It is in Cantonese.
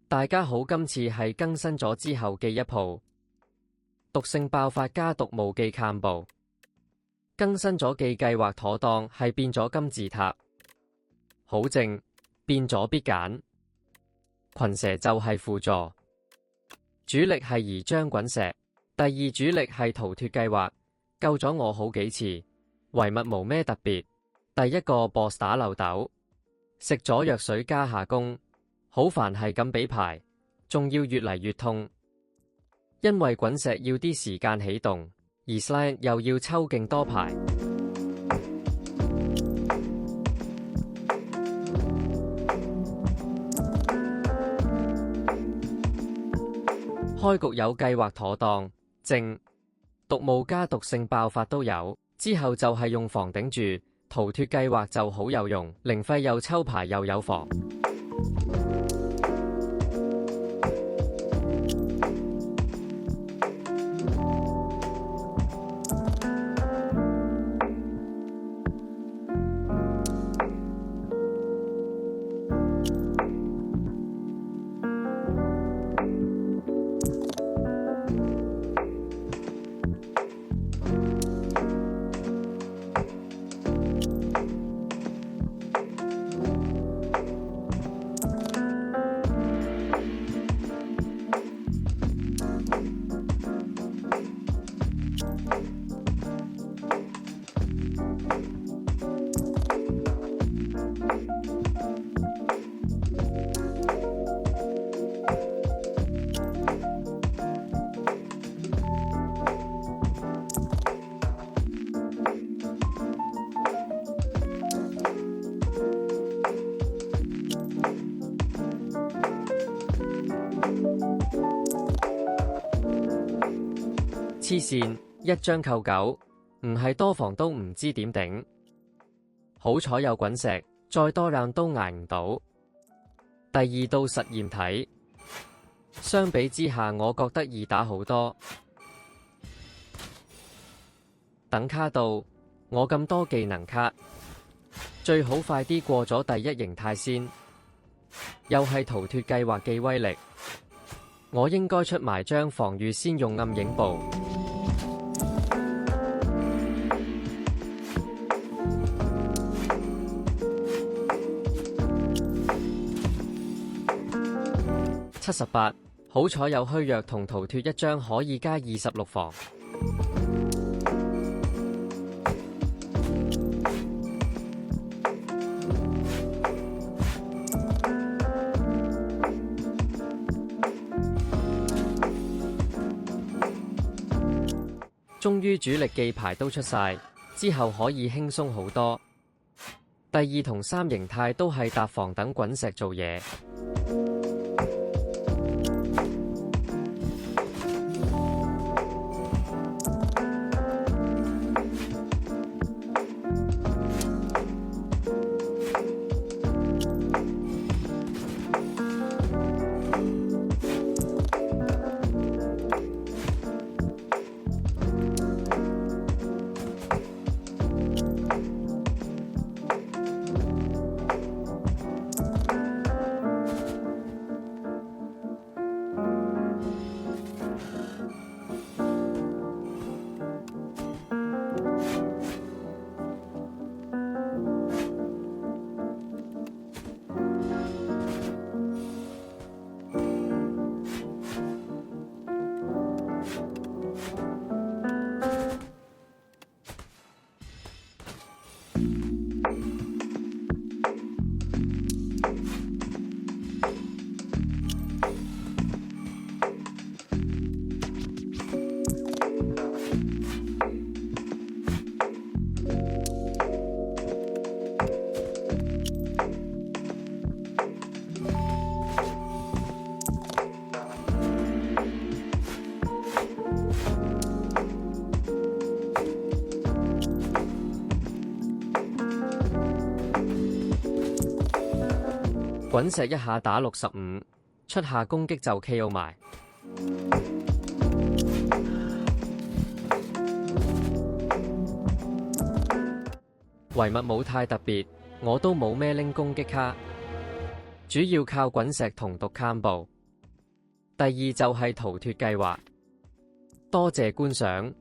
大家好，今次係更新咗之後嘅一鋪，毒性爆發加毒霧記砍步，更新咗記計劃妥當係變咗金字塔，好正變咗必揀，群蛇就係輔助，主力係疑將滾石，第二主力係逃脫計劃，救咗我好幾次，遺物冇咩特別，第一個 boss 打漏斗，食咗藥水加下攻。好煩係咁俾牌，仲要越嚟越痛，因為滾石要啲時間起動，而 slide 又要抽勁多牌。開局有計劃妥當，正毒霧加毒性爆發都有，之後就係用防頂住，逃脫計劃就好有用，零費又抽牌又有防。黐線，一張扣9，唔係多防都唔知點頂。好彩有滾石，再多讓都捱唔到。第二到實驗睇，相比之下我覺得易打好多。等卡到，我咁多技能卡，最好快啲過咗第一形態先。又係逃脫計劃嘅威力，我應該出埋張防禦先用暗影步。78，好彩有虛弱同逃脫一張可以加26防。終於主力記牌都出晒，之後可以輕鬆好多。第二同3形態都係搭防等滾石做嘢。滾石一下打65，出下攻擊就 KO 埋。遺物冇太特別，我都冇咩拎攻擊卡，主要靠滾石同毒砍步。第二就係逃脫計劃。多謝觀賞。